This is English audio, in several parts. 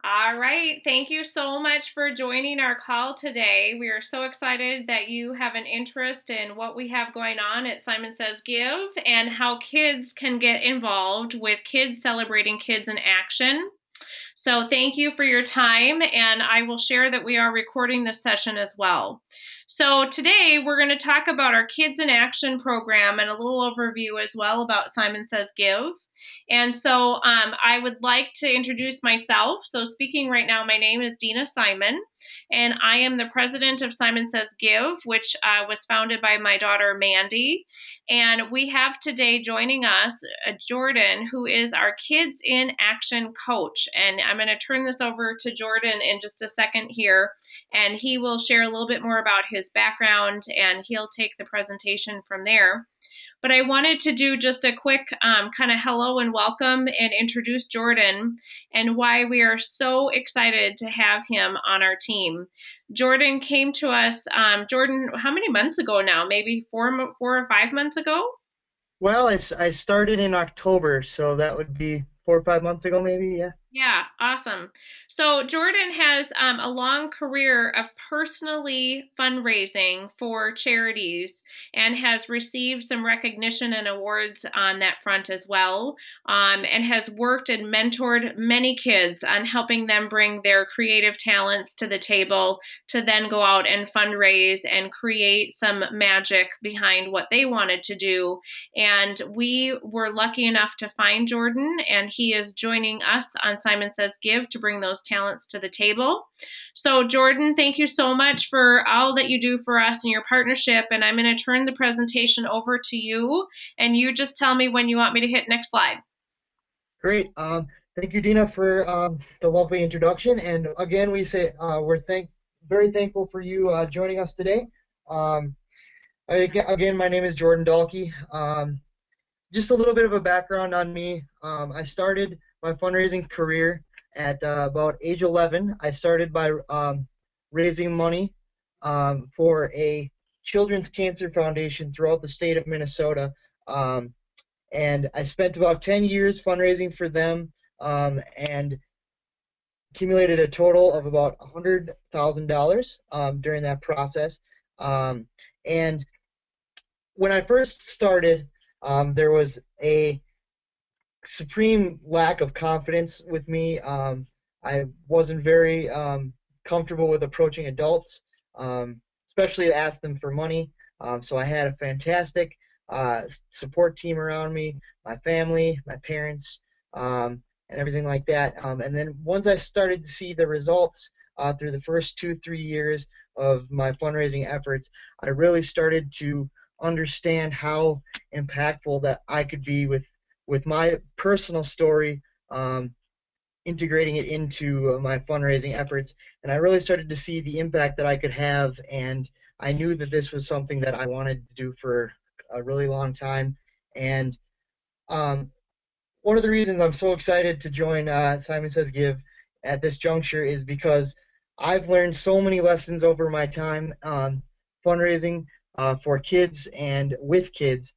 All right. Thank you so much for joining our call today. We are so excited that you have an interest in what we have going on at Simon Says Give and how kids can get involved with Kids Celebrating Kids in Action. So thank you for your time, and I will share that we are recording this session as well. So today we're going to talk about our Kids in Action program and a little overview as well about Simon Says Give. And so I would like to introduce myself. So speaking right now, my name is Dina Simon, and I am the president of Simon Says Give, which was founded by my daughter Mandy. And we have today joining us Jordan, who is our Kids in Action coach. And I'm going to turn this over to Jordan in just a second here, and he will share a little bit more about his background and he'll take the presentation from there. But I wanted to do just a quick kind of hello and welcome and introduce Jordan and why we are so excited to have him on our team. Jordan came to us, Jordan, how many months ago now? Maybe 4 or 5 months ago? Well, I started in October, so that would be 4 or 5 months ago, maybe. Yeah. Yeah, awesome. So Jordan has a long career of personally fundraising for charities and has received some recognition and awards on that front as well, and has worked and mentored many kids on helping them bring their creative talents to the table to then go out and fundraise and create some magic behind what they wanted to do. And we were lucky enough to find Jordan, and he is joining us on Simon Says Give to bring those talents to the table. So, Jordan, thank you so much for all that you do for us and your partnership. And I'm going to turn the presentation over to you, and you just tell me when you want me to hit next slide. Great. Thank you, Dina, for the lovely introduction. And again, we say very thankful for you joining us today. Um, again, my name is Jordan Dahlke. Just a little bit of a background on me. I started my fundraising career at about age 11. I started by raising money for a children's cancer foundation throughout the state of Minnesota. And I spent about 10 years fundraising for them and accumulated a total of about $100,000 during that process. And when I first started, there was a supreme lack of confidence with me. I wasn't very comfortable with approaching adults, especially to ask them for money. So I had a fantastic support team around me, my family, my parents, and everything like that. And then once I started to see the results through the first 2, 3 years of my fundraising efforts, I really started to understand how impactful that I could be with my personal story, integrating it into my fundraising efforts, and I really started to see the impact that I could have, and I knew that this was something that I wanted to do for a really long time. And um, one of the reasons I'm so excited to join Simon Says Give at this juncture is because I've learned so many lessons over my time fundraising for kids and with kids,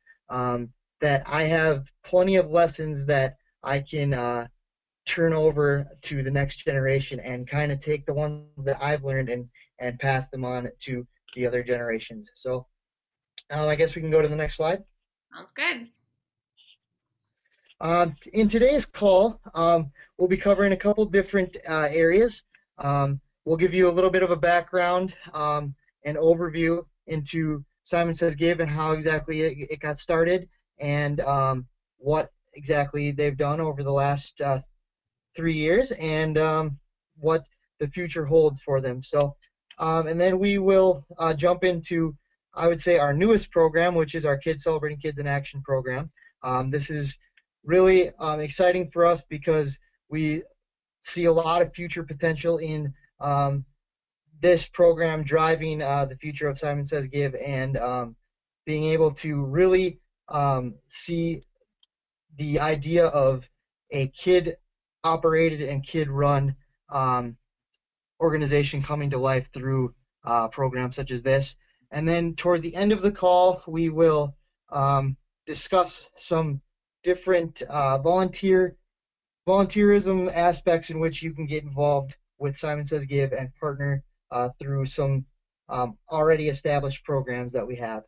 that I have plenty of lessons that I can turn over to the next generation and kind of take the ones that I've learned and pass them on to the other generations. So I guess we can go to the next slide. Sounds good. In today's call, we'll be covering a couple different areas. We'll give you a little bit of a background and overview into Simon Says Give and how exactly it got started, and what exactly they've done over the last 3 years, and what the future holds for them. So, and then we will jump into, I would say, our newest program, which is our Kids Celebrating Kids in Action program. This is really exciting for us because we see a lot of future potential in this program driving the future of Simon Says Give, and being able to really see the idea of a kid operated and kid run organization coming to life through programs such as this. And then toward the end of the call, we will discuss some different volunteer volunteerism aspects in which you can get involved with Simon Says Give and partner through some already established programs that we have.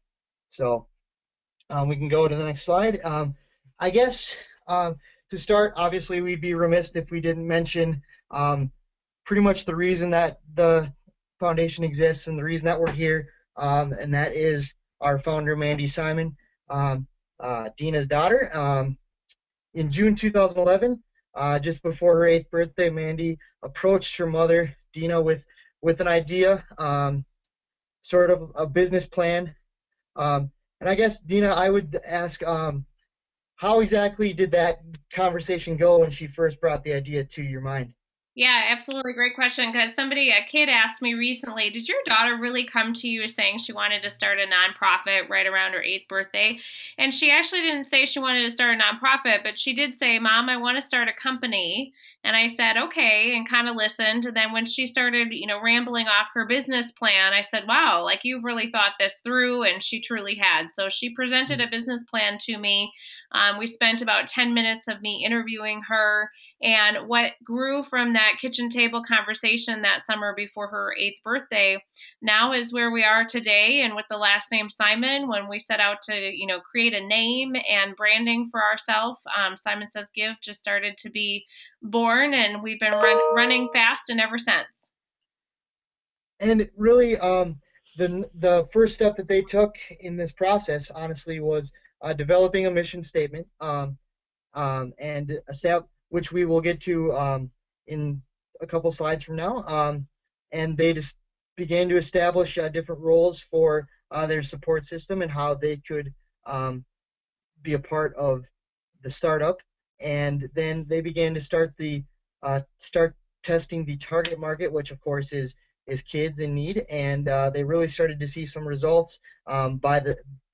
So we can go to the next slide. I guess to start, obviously, we'd be remiss if we didn't mention pretty much the reason that the foundation exists and the reason that we're here, and that is our founder, Mandy Simon, Dina's daughter. In June 2011, just before her 8th birthday, Mandy approached her mother, Dina, with an idea, sort of a business plan. And I guess, Dina, I would ask, how exactly did that conversation go when she first brought the idea to your mind? Yeah, absolutely. Great question. Because a kid asked me recently, did your daughter really come to you saying she wanted to start a nonprofit right around her 8th birthday? And she actually didn't say she wanted to start a nonprofit, but she did say, Mom, I want to start a company. And I said, okay, and kind of listened. And then when she started, rambling off her business plan, I said, wow, like you've really thought this through. And she truly had. So she presented a business plan to me. We spent about 10 minutes of me interviewing her. And what grew from that kitchen table conversation that summer before her 8th birthday now is where we are today. And with the last name Simon, when we set out to, create a name and branding for ourselves, Simon Says Give just started to be born, and we've been running fast and ever since. And really, the first step that they took in this process, honestly, was developing a mission statement, and which we will get to in a couple slides from now. And they just began to establish different roles for their support system and how they could be a part of the startup. And then they began to start testing the target market, which of course is kids in need. And they really started to see some results by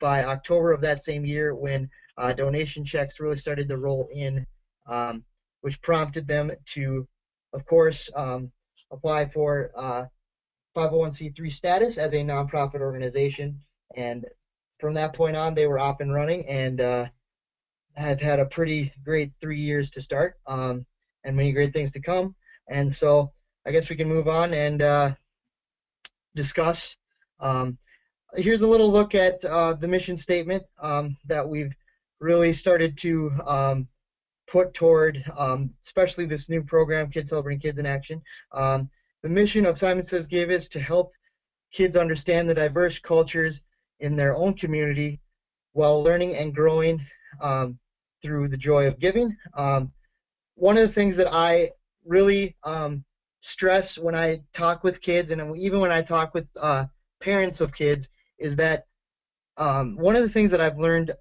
October of that same year, when donation checks really started to roll in, which prompted them to, of course, apply for 501c3 status as a nonprofit organization. And from that point on, they were off and running, and have had a pretty great 3 years to start, and many great things to come. And so I guess we can move on and discuss. Here's a little look at the mission statement that we've really started to put toward, especially this new program, Kids Celebrating Kids in Action. The mission of Simon Says Give is to help kids understand the diverse cultures in their own community while learning and growing through the joy of giving. One of the things that I really stress when I talk with kids, and even when I talk with parents of kids, is that one of the things that I've learned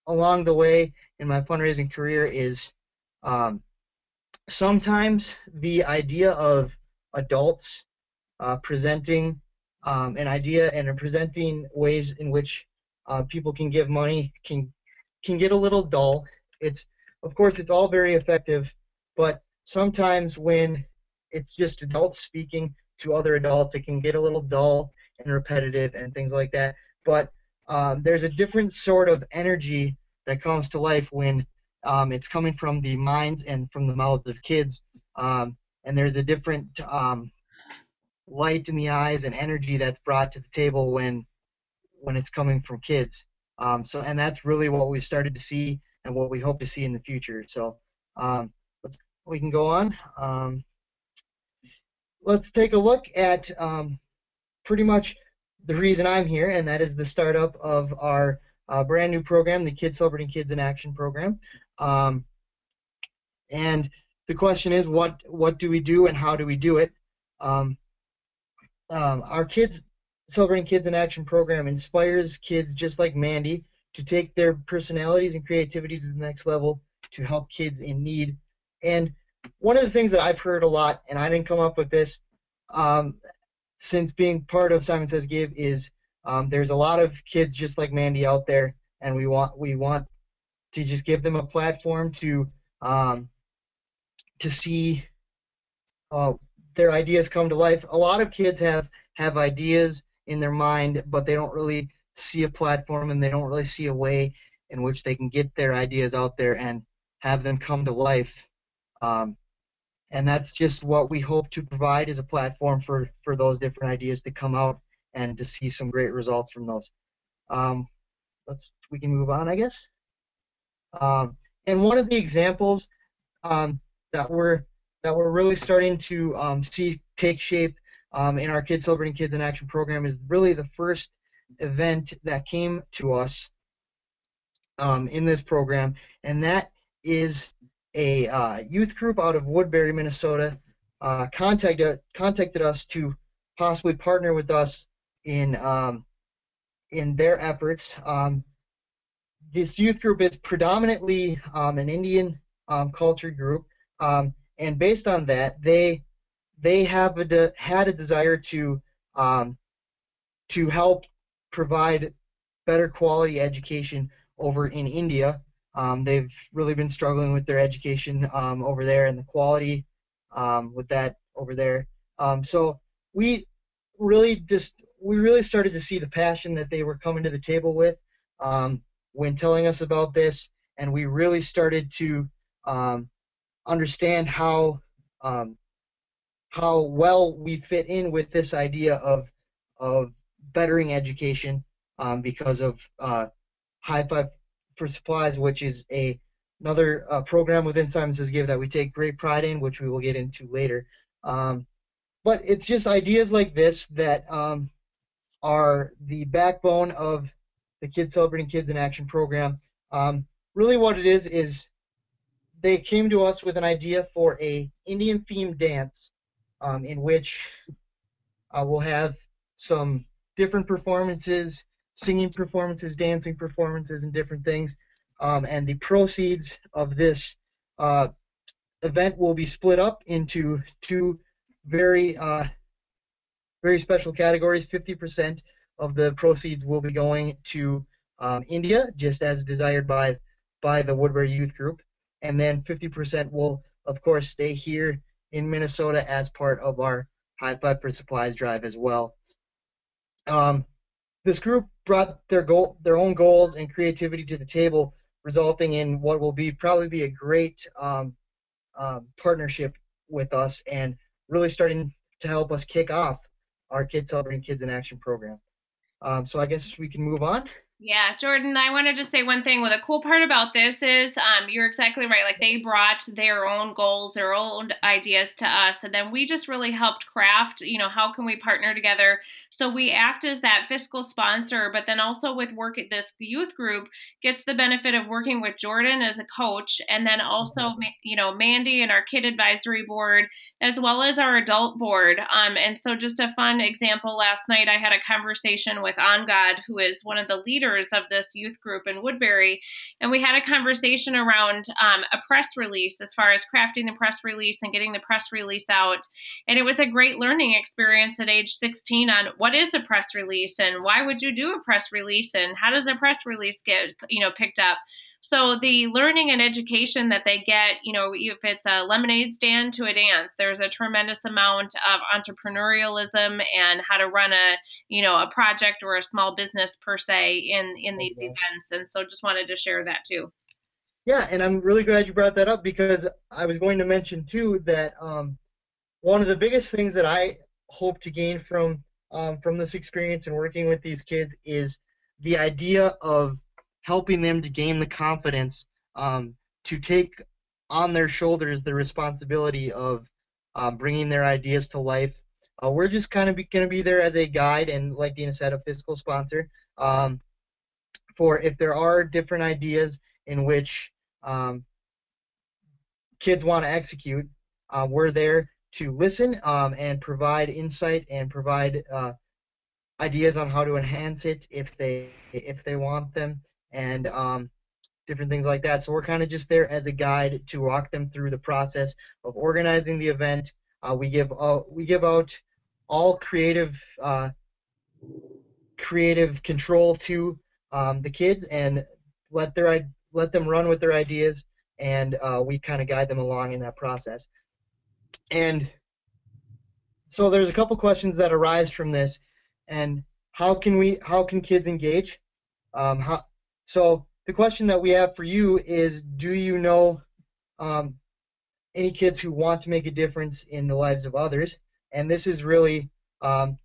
along the way in my fundraising career is sometimes the idea of adults presenting an idea and presenting ways in which people can give money can get a little dull. Of course, it's all very effective, but sometimes when it's just adults speaking to other adults, it can get a little dull and repetitive and things like that. But there's a different sort of energy that comes to life when it's coming from the minds and from the mouths of kids, and there's a different light in the eyes and energy that's brought to the table when it's coming from kids. And that's really what we've started to see and what we hope to see in the future. So we can go on. Let's take a look at pretty much the reason I'm here, and that is the startup of our brand new program, the Kids Celebrating Kids in Action program. And the question is, what do we do and how do we do it? Our Kids Celebrating Kids in Action program inspires kids just like Mandy to take their personalities and creativity to the next level to help kids in need. And one of the things that I've heard a lot, and I didn't come up with this since being part of Simon Says Give, is there's a lot of kids just like Mandy out there, and we want to just give them a platform to see their ideas come to life. A lot of kids have ideas in their mind, but they don't really see a platform, and they don't really see a way in which they can get their ideas out there and have them come to life. Um, and that's just what we hope to provide, is a platform for those different ideas to come out and to see some great results from those. Um, we can move on, I guess. And one of the examples um, that we're really starting to see take shape in our Kids Celebrating Kids in Action program is really the first event that came to us in this program, and that is a youth group out of Woodbury, Minnesota, contacted us to possibly partner with us in their efforts. This youth group is predominantly an Indian culture group, and based on that, they have had a desire um, to help provide better quality education over in India. They've really been struggling with their education over there and the quality with that over there. So we we really started to see the passion that they were coming to the table with when telling us about this, and we really started to understand um, how well we fit in with this idea of bettering education because of High Five for Supplies, which is another program within Simon Says Give that we take great pride in, which we will get into later. But it's just ideas like this that are the backbone of the Kids Celebrating Kids in Action program. Really what it is they came to us with an idea for a Indian themed dance in which we'll have some different performances, singing performances, dancing performances, and different things. And the proceeds of this event will be split up into two very very special categories. 50% of the proceeds will be going to India, just as desired by the Woodbury Youth Group, and then 50% will, of course, stay here in Minnesota as part of our High Five for Supplies drive as well. This group brought their own goals and creativity to the table, resulting in what will probably be a great partnership with us, and really starting to help us kick off our Kids Celebrating Kids in Action program. So I guess we can move on. Yeah, Jordan, I want to just say one thing. Well, the cool part about this is you're exactly right. Like they brought their own goals, their own ideas to us, and then we just really helped craft, how can we partner together? So we act as that fiscal sponsor, but then also with work at this youth group gets the benefit of working with Jordan as a coach, and then also, Mandy and our kid advisory board, as well as our adult board. And so just a fun example, last night I had a conversation with Angad, who is one of the leaders of this youth group in Woodbury, and we had a conversation around a press release, as far as crafting the press release and getting the press release out. And it was a great learning experience at age 16 on what is a press release and why would you do a press release and how does a press release get picked up. So the learning and education that they get, if it's a lemonade stand to a dance, there's a tremendous amount of entrepreneurialism and how to run a project or a small business per se in these events. And so just wanted to share that too. Yeah, and I'm really glad you brought that up, because I was going to mention too that one of the biggest things that I hope to gain from this experience and working with these kids is the idea of helping them to gain the confidence to take on their shoulders the responsibility of bringing their ideas to life. We're just kind of going to be there as a guide and, like Dina said, a fiscal sponsor for if there are different ideas in which kids want to execute. We're there to listen and provide insight and provide ideas on how to enhance it if they want them, and different things like that. So we're kind of just there as a guide to walk them through the process of organizing the event. We give out all creative control to the kids and let them run with their ideas, and we kind of guide them along in that process. And so there's a couple questions that arise from this, and how can kids engage? So the question that we have for you is, do you know any kids who want to make a difference in the lives of others. And this is really a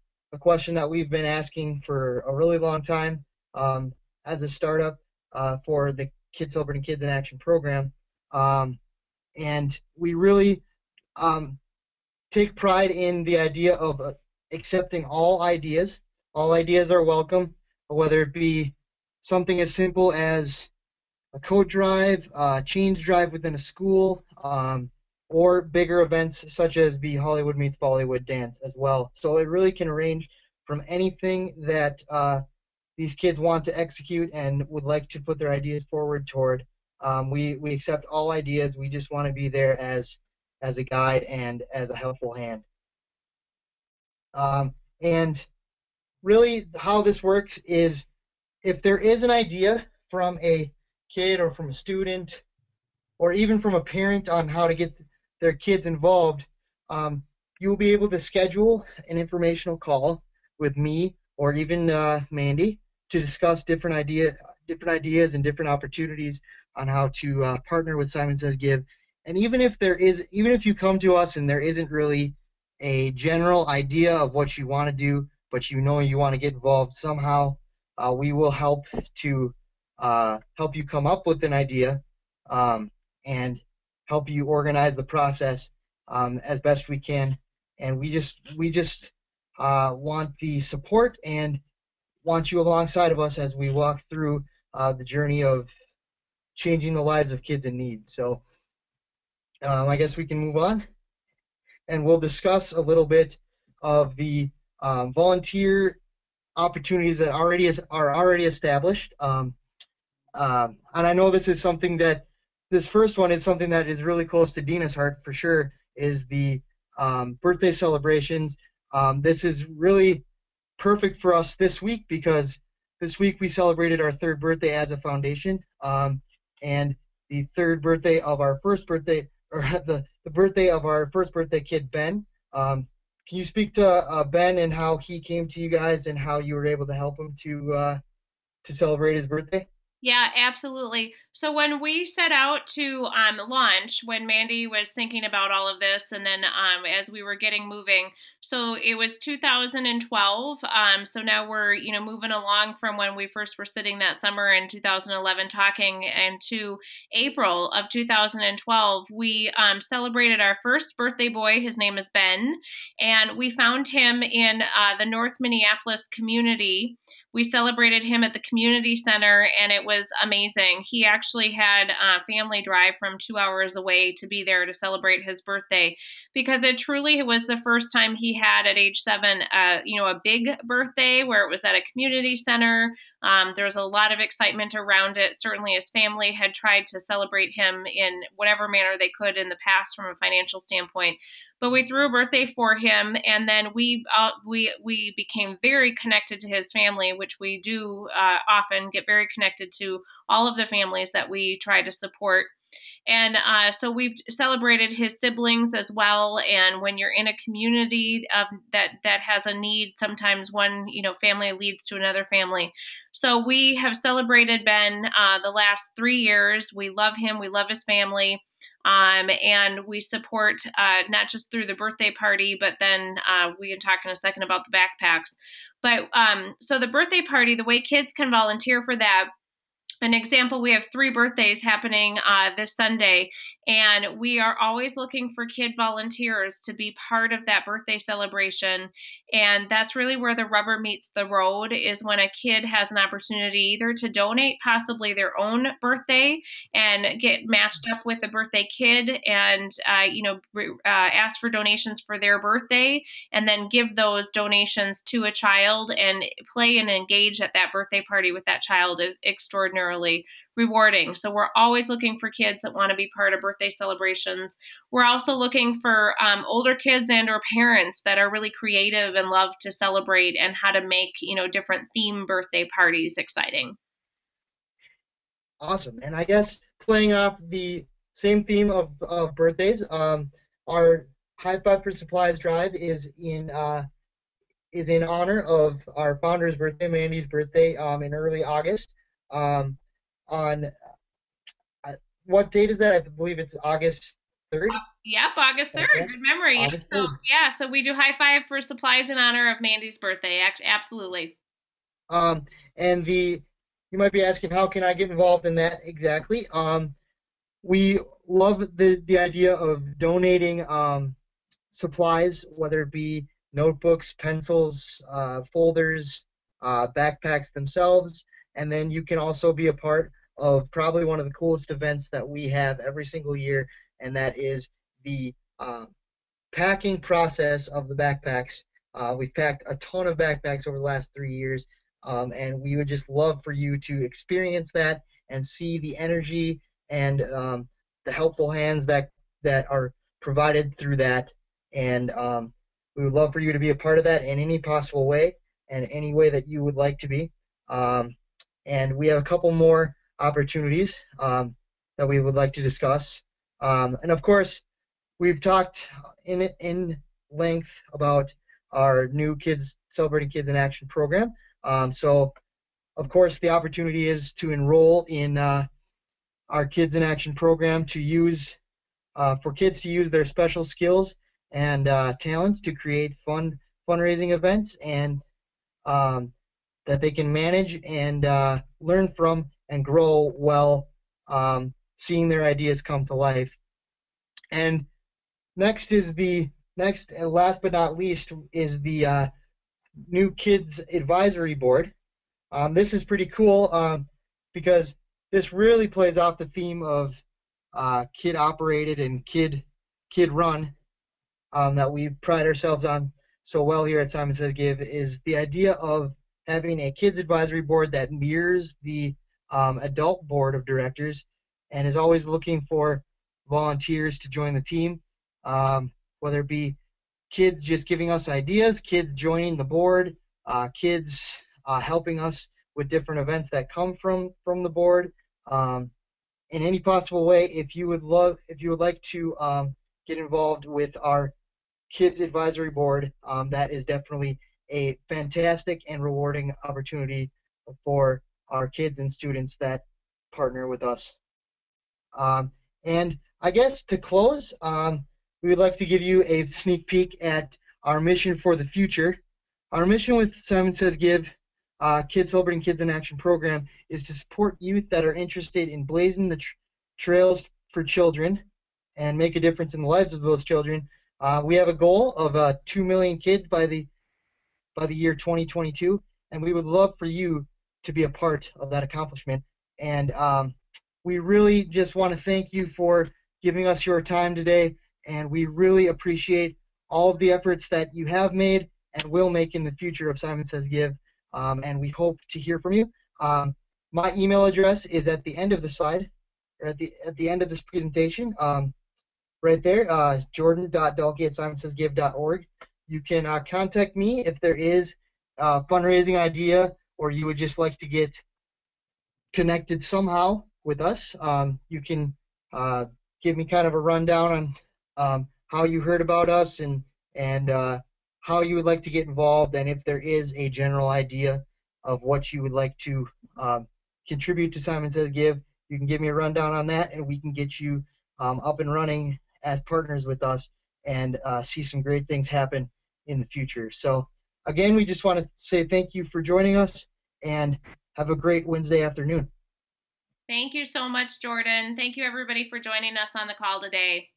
question that we've been asking for a really long time as a startup for the Kids Celebrating Kids in Action program. And we really um, take pride in the idea of accepting all ideas. All ideas are welcome, whether it be something as simple as a coat drive, change drive within a school, or bigger events such as the Hollywood Meets Bollywood dance as well. So it really can range from anything that these kids want to execute and would like to put their ideas forward toward. We accept all ideas. We just want to be there as a guide and as a helpful hand. And really, how this works is if there is an idea from a kid or from a student or even from a parent on how to get their kids involved, you'll be able to schedule an informational call with me or even Mandy to discuss different ideas and different opportunities on how to partner with Simon Says Give. And even if you come to us and there isn't really a general idea of what you want to do, but you know you want to get involved somehow, we will help to help you come up with an idea and help you organize the process as best we can. And we just want the support and want you alongside of us as we walk through the journey of changing the lives of kids in need. So I guess we can move on, and we'll discuss a little bit of the volunteer opportunities that are already established. And I know this is something that this first one is something that is really close to Dina's heart for sure, is the birthday celebrations. This is really perfect for us this week because this week we celebrated our third birthday as a foundation, and the third birthday of our first birthday, or the birthday of our first birthday kid, Ben. Can you speak to Ben and how he came to you guys and how you were able to help him to celebrate his birthday? Yeah, absolutely. So when we set out to launch, when Mandy was thinking about all of this, and then as we were getting moving, so it was 2012. So now we're moving along from when we first were sitting that summer in 2011 talking, and to April of 2012, we celebrated our first birthday boy. His name is Ben, and we found him in the North Minneapolis community. We celebrated him at the community center, and it was amazing. He actually had a family drive from 2 hours away to be there to celebrate his birthday, because it truly was the first time he had at age 7, a big birthday where it was at a community center. There was a lot of excitement around it. Certainly his family had tried to celebrate him in whatever manner they could in the past from a financial standpoint. But we threw a birthday for him, and then we became very connected to his family, which we do often get very connected to all of the families that we try to support. And so we've celebrated his siblings as well. And when you're in a community that has a need, sometimes one family leads to another family. So we have celebrated Ben the last 3 years. We love him. We love his family. And we support not just through the birthday party, but then we can talk in a second about the backpacks. But so the birthday party, the way kids can volunteer for that. An example, we have 3 birthdays happening this Sunday, and we are always looking for kid volunteers to be part of that birthday celebration. And that's really where the rubber meets the road, is when a kid has an opportunity either to donate possibly their own birthday and get matched up with a birthday kid and ask for donations for their birthday, and then give those donations to a child and play and engage at that birthday party with that child is extraordinarily rewarding. So we're always looking for kids that want to be part of birthday celebrations. We're also looking for older kids and or parents that are really creative and love to celebrate and how to make different theme birthday parties exciting. Awesome. And I guess playing off the same theme of birthdays, our High Five for Supplies drive is in honor of our founder's birthday, Mandy's birthday, in early August. On what date is that? I believe it's August 3rd. Yep, August 3rd. Okay. Good memory. Yep. August So 3rd. yeah, so we do high five for supplies in honor of Mandy's birthday. Absolutely. Um, and you might be asking, how can I get involved in that exactly? We love the idea of donating supplies, whether it be notebooks, pencils, folders, backpacks themselves, and then you can also be a part of probably one of the coolest events that we have every single year, and that is the packing process of the backpacks. We've packed a ton of backpacks over the last 3 years, and we would just love for you to experience that and see the energy and the helpful hands that are provided through that. And we would love for you to be a part of that in any possible way and any way that you would like to be. Um, and we have a couple more opportunities that we would like to discuss. And of course, we've talked in length about our new Kids Celebrating Kids in Action program. So, of course, the opportunity is to enroll in our Kids in Action program to use for kids to use their special skills and talents to create fundraising events and um, that they can manage and learn from and grow while seeing their ideas come to life. And next and last but not least is the new Kids Advisory Board. This is pretty cool because this really plays off the theme of kid operated and kid run that we pride ourselves on so well here at Simon Says Give, is the idea of having a kids advisory board that mirrors the adult board of directors and is always looking for volunteers to join the team, whether it be kids just giving us ideas, kids joining the board, kids helping us with different events that come from the board. In any possible way, if you would like to get involved with our Kids Advisory Board, that is definitely a fantastic and rewarding opportunity for our kids and students that partner with us. And I guess to close, we would like to give you a sneak peek at our mission for the future. Our mission with Simon Says Give, Kids Celebrating Kids in Action program, is to support youth that are interested in blazing the trails for children and make a difference in the lives of those children. We have a goal of 2 million kids by the year 2022, and we would love for you to be a part of that accomplishment. And we really just want to thank you for giving us your time today, and we really appreciate all of the efforts that you have made and will make in the future of Simon Says Give, and we hope to hear from you. My email address is at the end of the slide, or at the end of this presentation. Right there, jordan.dalkey@simonsaysgive.org. You can contact me if there is a fundraising idea or you would just like to get connected somehow with us. You can give me kind of a rundown on how you heard about us and how you would like to get involved, and if there is a general idea of what you would like to contribute to Simon Says Give, you can give me a rundown on that, and we can get you up and running as partners with us and see some great things happen in the future. So again, we just want to say thank you for joining us and have a great Wednesday afternoon. Thank you so much, Jordan. Thank you, everybody, for joining us on the call today.